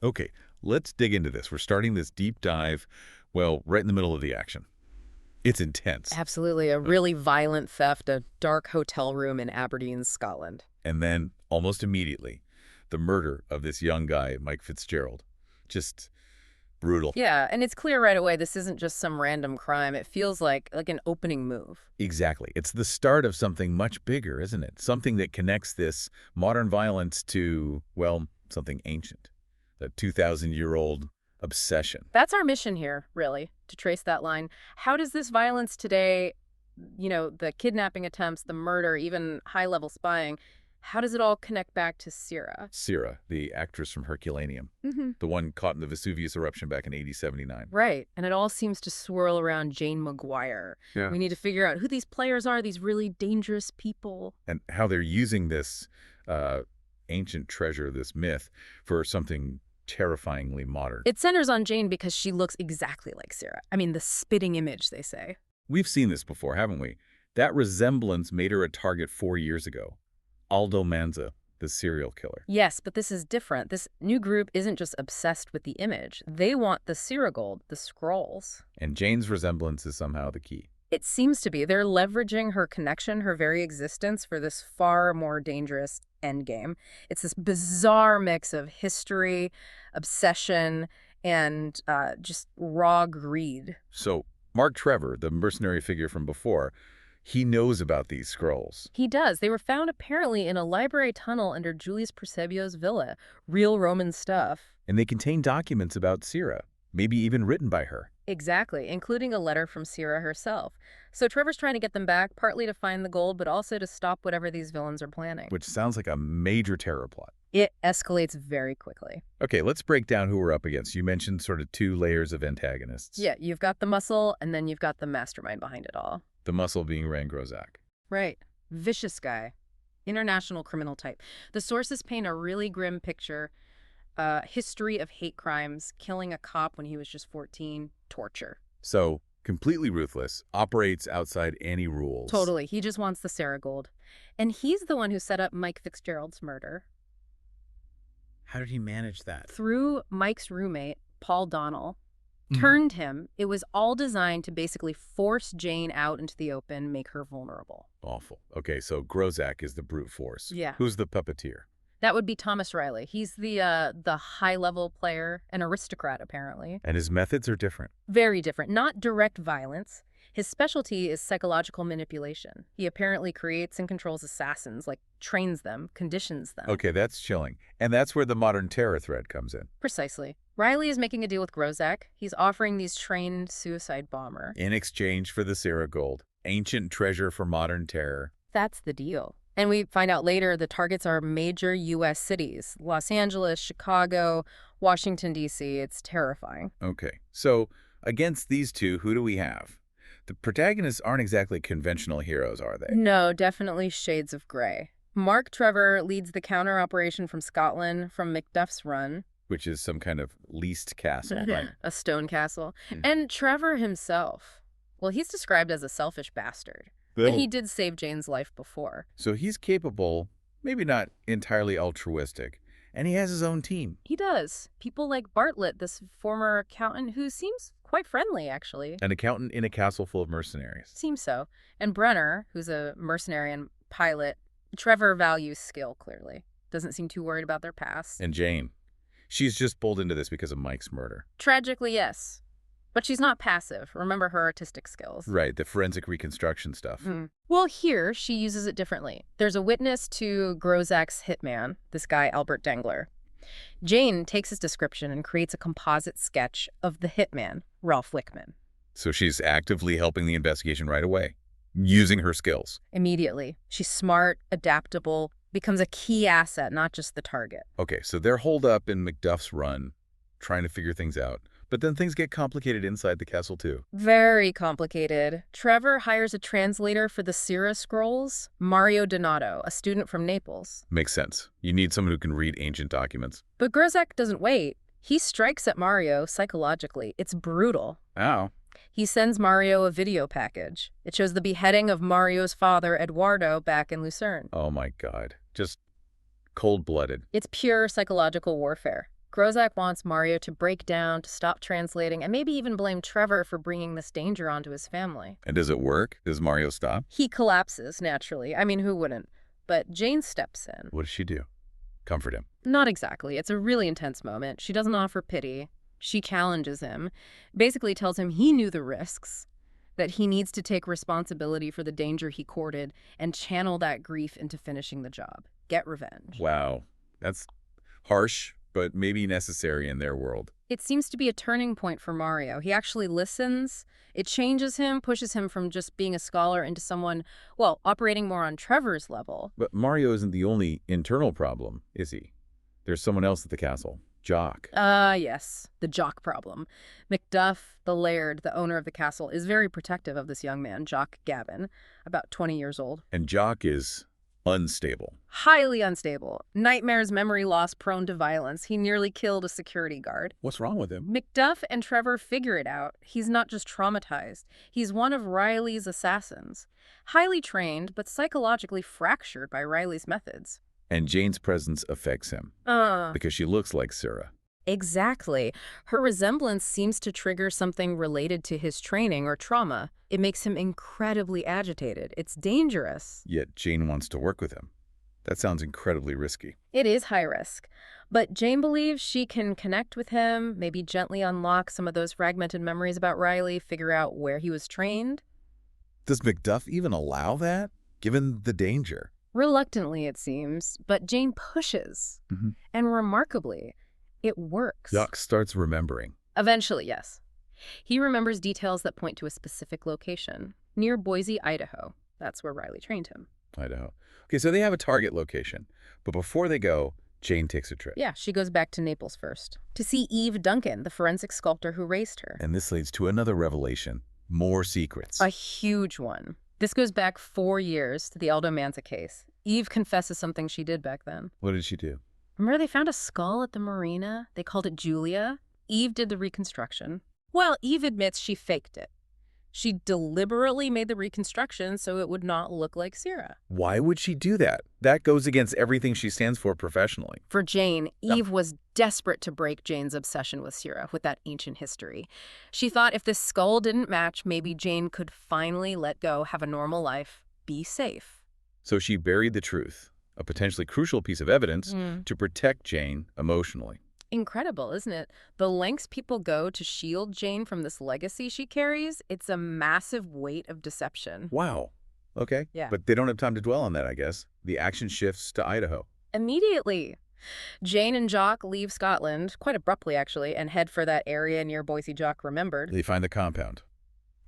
Okay, let's dig into this. We're starting this deep dive, well, right in the middle of the action. It's intense. Absolutely. A really violent theft, a dark hotel room in Aberdeen, Scotland. And then, almost immediately, the murder of this young guy, Mike Fitzgerald. Just brutal. Yeah, and it's clear right away this isn't just some random crime. It feels like an opening move. Exactly. It's the start of something much bigger, isn't it? Something that connects this modern violence to, well, something ancient. A 2,000-year-old obsession. That's our mission here, really, to trace that line. How does this violence today, the kidnapping attempts, the murder, even high-level spying, how does it all connect back to Cira? Cira, the actress from Herculaneum. Mm-hmm. The one caught in the Vesuvius eruption back in AD 79. Right, and it all seems to swirl around Jane MacGuire. Yeah. We need to figure out who these players are, these really dangerous people. And how they're using this ancient treasure, this myth, for something terrifyingly modern. It centers on Jane because she looks exactly like Cira. I mean, the spitting image, they say. We've seen this before, haven't we? That resemblance made her a target 4 years ago. Aldo Manza, the serial killer. Yes, but this is different. This new group isn't just obsessed with the image. They want the Cira gold, the scrolls. And Jane's resemblance is somehow the key. It seems to be. They're leveraging her connection, her very existence, for this far more dangerous endgame. It's this bizarre mix of history, obsession, and just raw greed. So Mark Trevor, the mercenary figure from before, he knows about these scrolls. He does. They were found apparently in a library tunnel under Julius Persebio's villa. Real Roman stuff. And they contain documents about Cira, maybe even written by her. Exactly, including a letter from Cira herself. So Trevor's trying to get them back, partly to find the gold, but also to stop whatever these villains are planning. Which sounds like a major terror plot. It escalates very quickly. Okay, let's break down who we're up against. You mentioned sort of 2 layers of antagonists. Yeah, you've got the muscle, and then you've got the mastermind behind it all. The muscle being Rand Grozak. Right. Vicious guy. International criminal type. The sources paint a really grim picture. History of hate crimes, killing a cop when he was just 14, torture. So, completely ruthless, operates outside any rules. Totally. He just wants the Cira gold. And he's the one who set up Mike Fitzgerald's murder. How did he manage that? Through Mike's roommate, Paul Donnell, turned him. It was all designed to basically force Jane out into the open, make her vulnerable. Awful. Okay, so Grozak is the brute force. Yeah. Who's the puppeteer? That would be Thomas Reilly. He's the high-level player, an aristocrat, apparently. And his methods are different. Very different. Not direct violence. His specialty is psychological manipulation. He apparently creates and controls assassins, like trains them, conditions them. Okay, that's chilling. And that's where the modern terror thread comes in. Precisely. Reilly is making a deal with Grozak. He's offering these trained suicide bomber. In exchange for the Cira gold. Ancient treasure for modern terror. That's the deal. And we find out later the targets are major U.S. cities. Los Angeles, Chicago, Washington, D.C. It's terrifying. Okay, so against these two, who do we have? The protagonists aren't exactly conventional heroes, are they? No, definitely shades of gray. Mark Trevor leads the counter operation from Scotland, from Macduff's Run. Which is some kind of leased castle, right? A stone castle. And Trevor himself, well, he's described as a selfish bastard. But he did save Jane's life before. So he's capable, maybe not entirely altruistic, and he has his own team. He does. People like Bartlett, this former accountant who seems quite friendly, actually. An accountant in a castle full of mercenaries. Seems so. And Brenner, who's a mercenary and pilot. Trevor values skill, clearly. Doesn't seem too worried about their past. And Jane. She's just pulled into this because of Mike's murder. Tragically, yes. But she's not passive. Remember her artistic skills. Right, the forensic reconstruction stuff. Well, here, she uses it differently. There's a witness to Grozak's hitman, this guy Albert Dengler. Jane takes his description and creates a composite sketch of the hitman, Ralph Wickman. So she's actively helping the investigation right away, using her skills. Immediately. She's smart, adaptable, becomes a key asset, not just the target. Okay, so they're holed up in Macduff's Run, trying to figure things out. But then things get complicated inside the castle, too. Very complicated. Trevor hires a translator for the Cira scrolls, Mario Donato, a student from Naples. Makes sense. You need someone who can read ancient documents. But Grozak doesn't wait. He strikes at Mario psychologically. It's brutal. Ow. He sends Mario a video package. It shows the beheading of Mario's father, Eduardo, back in Lucerne. Oh my God. Just cold-blooded. It's pure psychological warfare. Grozak wants Mario to break down, to stop translating, and maybe even blame Trevor for bringing this danger onto his family. And does it work? Does Mario stop? He collapses, naturally. I mean, who wouldn't? But Jane steps in. What does she do? Comfort him. Not exactly. It's a really intense moment. She doesn't offer pity. She challenges him, basically tells him he knew the risks, that he needs to take responsibility for the danger he courted and channel that grief into finishing the job. Get revenge. Wow. That's harsh, but maybe necessary in their world. It seems to be a turning point for Mario. He actually listens. It changes him, pushes him from just being a scholar into someone, well, operating more on Trevor's level. But Mario isn't the only internal problem, is he? There's someone else at the castle. Jock. Yes, the Jock problem. Macduff, the laird, the owner of the castle, is very protective of this young man, Jock Gavin, about 20 years old. And Jock is unstable. Highly unstable. Nightmares, memory loss, prone to violence. He nearly killed a security guard. What's wrong with him? Macduff and Trevor figure it out. He's not just traumatized. He's one of Reilly's assassins. Highly trained, but psychologically fractured by Reilly's methods. And Jane's presence affects him. Because she looks like Cira. Exactly. Her resemblance seems to trigger something related to his training or trauma. It makes him incredibly agitated. It's dangerous. Yet Jane wants to work with him. That sounds incredibly risky. It is high risk. But Jane believes she can connect with him, maybe gently unlock some of those fragmented memories about Reilly, figure out where he was trained. Does Macduff even allow that, given the danger? Reluctantly, it seems, but Jane pushes. And remarkably, it works. Jock starts remembering. Eventually, yes. He remembers details that point to a specific location, near Boise, Idaho. That's where Reilly trained him. Idaho. Okay, so they have a target location. But before they go, Jane takes a trip. Yeah, she goes back to Naples first, to see Eve Duncan, the forensic sculptor who raised her. And this leads to another revelation. More secrets. A huge one. This goes back 4 years to the Aldo Manza case. Eve confesses something she did back then. What did she do? Remember they found a skull at the marina? They called it Julia. Eve did the reconstruction. Well, Eve admits she faked it. She deliberately made the reconstruction so it would not look like Cira. Why would she do that? That goes against everything she stands for professionally. For Jane, Eve was desperate to break Jane's obsession with Cira, with that ancient history. She thought if this skull didn't match, maybe Jane could finally let go, have a normal life, be safe. So she buried the truth, a potentially crucial piece of evidence, to protect Jane emotionally. Incredible, isn't it? The lengths people go to shield Jane from this legacy she carries, it's a massive weight of deception. Wow. Okay. Yeah. But they don't have time to dwell on that, I guess. The action shifts to Idaho. Immediately. Jane and Jock leave Scotland, quite abruptly actually, and head for that area near Boise Jock remembered. They find the compound,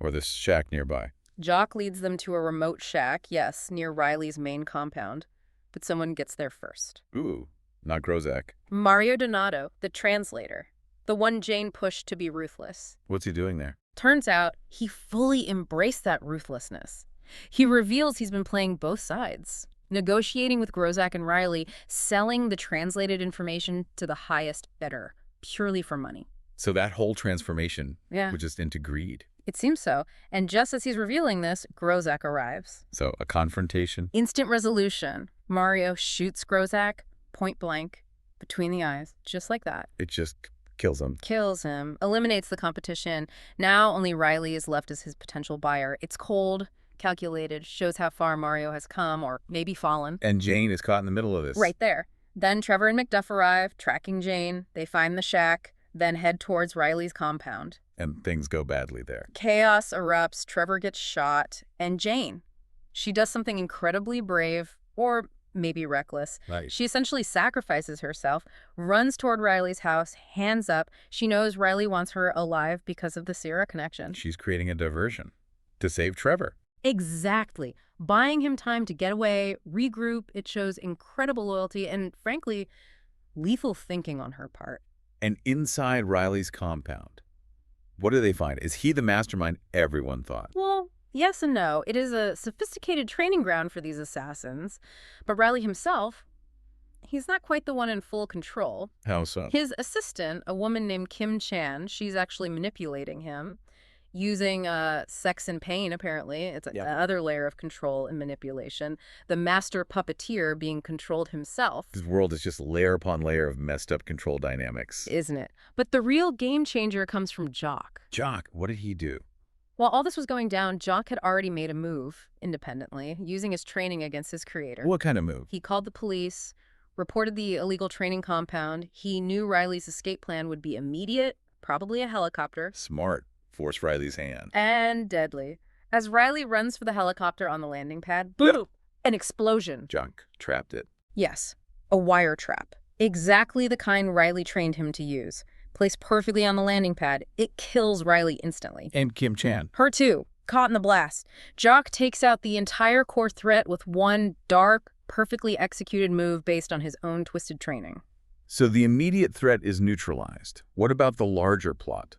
or this shack nearby. Jock leads them to a remote shack, yes, near Reilly's main compound. But someone gets there first. Ooh, not Grozak. Mario Donato, the translator. The one Jane pushed to be ruthless. What's he doing there? Turns out he fully embraced that ruthlessness. He reveals he's been playing both sides, negotiating with Grozak and Reilly, selling the translated information to the highest bidder, purely for money. So that whole transformation Yeah. was just into greed. It seems so. And just as he's revealing this, Grozak arrives. So a confrontation. Instant resolution. Mario shoots Grozak, point blank, between the eyes, just like that. It just kills him. Kills him, eliminates the competition. Now only Reilly is left as his potential buyer. It's cold, calculated, shows how far Mario has come, or maybe fallen. And Jane is caught in the middle of this. Right there. Then Trevor and Macduff arrive, tracking Jane. They find the shack, then head towards Reilly's compound. And things go badly there. Chaos erupts, Trevor gets shot, and Jane. She does something incredibly brave, or maybe reckless. Right. She essentially sacrifices herself, runs toward Reilly's house, hands up. She knows Reilly wants her alive because of the Cira connection. She's creating a diversion to save Trevor. Exactly. Buying him time to get away, regroup. It shows incredible loyalty and, frankly, lethal thinking on her part. And inside Reilly's compound, what do they find? Is he the mastermind everyone thought? Well, yes and no. It is a sophisticated training ground for these assassins. But Reilly himself, he's not quite the one in full control. How so? His assistant, a woman named Kim Chan, she's actually manipulating him, using sex and pain, apparently. It's another layer of control and manipulation. The master puppeteer being controlled himself. This world is just layer upon layer of messed up control dynamics. Isn't it? But the real game changer comes from Jock. Jock, what did he do? While all this was going down, Jock had already made a move independently, using his training against his creator. What kind of move? He called the police, reported the illegal training compound. He knew Reilly's escape plan would be immediate, probably a helicopter. Smart. Force Reilly's hand. And deadly. As Reilly runs for the helicopter on the landing pad, boom! An explosion. Jock trapped it. Yes, a wire trap. Exactly the kind Reilly trained him to use. Placed perfectly on the landing pad, it kills Reilly instantly. And Kim Chan. Her too, caught in the blast. Jock takes out the entire core threat with one dark, perfectly executed move based on his own twisted training. So the immediate threat is neutralized. What about the larger plot?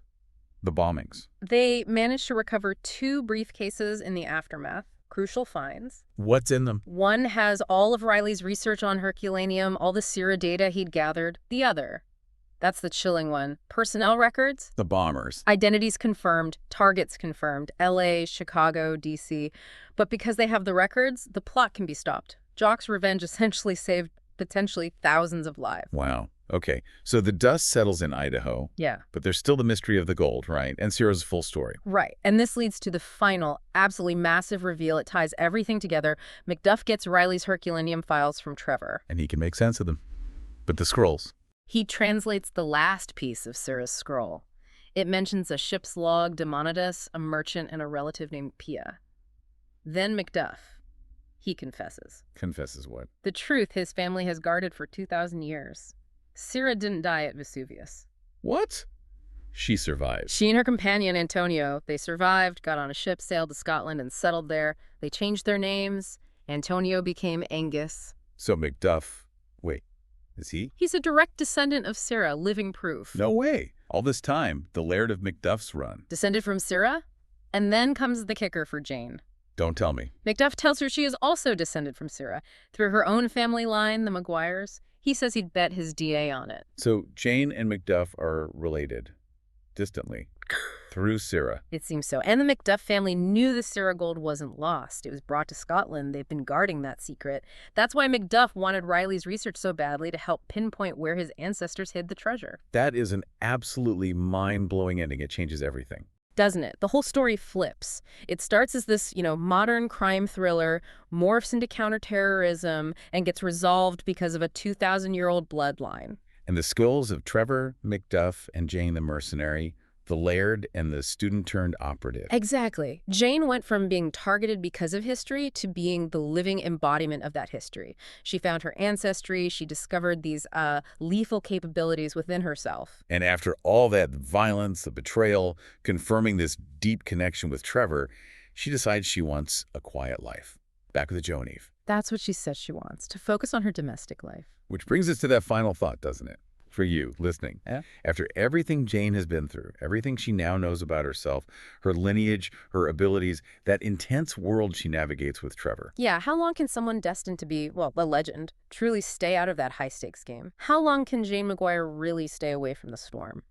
The bombings. They managed to recover 2 briefcases in the aftermath. Crucial finds. What's in them? One has all of Reilly's research on Herculaneum, all the Cira data he'd gathered. The other, that's the chilling one. Personnel records. The bombers. Identities confirmed, targets confirmed, LA, Chicago, DC. But because they have the records, the plot can be stopped. Jock's revenge essentially saved potentially thousands of lives. Wow. Okay. So the dust settles in Idaho. Yeah. But there's still the mystery of the gold, right? And Cira's full story. Right. And this leads to the final, absolutely massive reveal. It ties everything together. Macduff gets Reilly's Herculaneum files from Trevor. And he can make sense of them. But the scrolls. He translates the last piece of Cira's scroll. It mentions a ship's log, Demonidas, a merchant, and a relative named Pia. Then Macduff. He confesses. Confesses what? The truth his family has guarded for 2,000 years. Cira didn't die at Vesuvius. What? She survived. She and her companion, Antonio, they survived, got on a ship, sailed to Scotland, and settled there. They changed their names. Antonio became Angus. So Macduff, wait, is he? He's a direct descendant of Cira, living proof. No way. All this time, the Laird of Macduff's run. Descended from Cira? And then comes the kicker for Jane. Don't tell me. Macduff tells her she is also descended from Cira. Through her own family line, the MacGuires. He says he'd bet his DA on it. So Jane and Macduff are related, distantly, through Cira. It seems so. And the Macduff family knew the Cira gold wasn't lost. It was brought to Scotland. They've been guarding that secret. That's why Macduff wanted Reilly's research so badly, to help pinpoint where his ancestors hid the treasure. That is an absolutely mind-blowing ending. It changes everything. Doesn't it? The whole story flips. It starts as this, modern crime thriller, morphs into counterterrorism, and gets resolved because of a 2,000-year-old bloodline. And the skills of Trevor, Macduff, and Jane the mercenary, the Laird, and the student-turned-operative. Exactly. Jane went from being targeted because of history to being the living embodiment of that history. She found her ancestry. She discovered these lethal capabilities within herself. And after all that violence, the betrayal, confirming this deep connection with Trevor, she decides she wants a quiet life. Back with the Joe and Eve. That's what she says she wants, to focus on her domestic life. Which brings us to that final thought, doesn't it? For you, listening. Yeah. After everything Jane has been through, everything she now knows about herself, her lineage, her abilities, that intense world she navigates with Trevor. Yeah, how long can someone destined to be, a legend, truly stay out of that high-stakes game? How long can Jane MacGuire really stay away from the storm?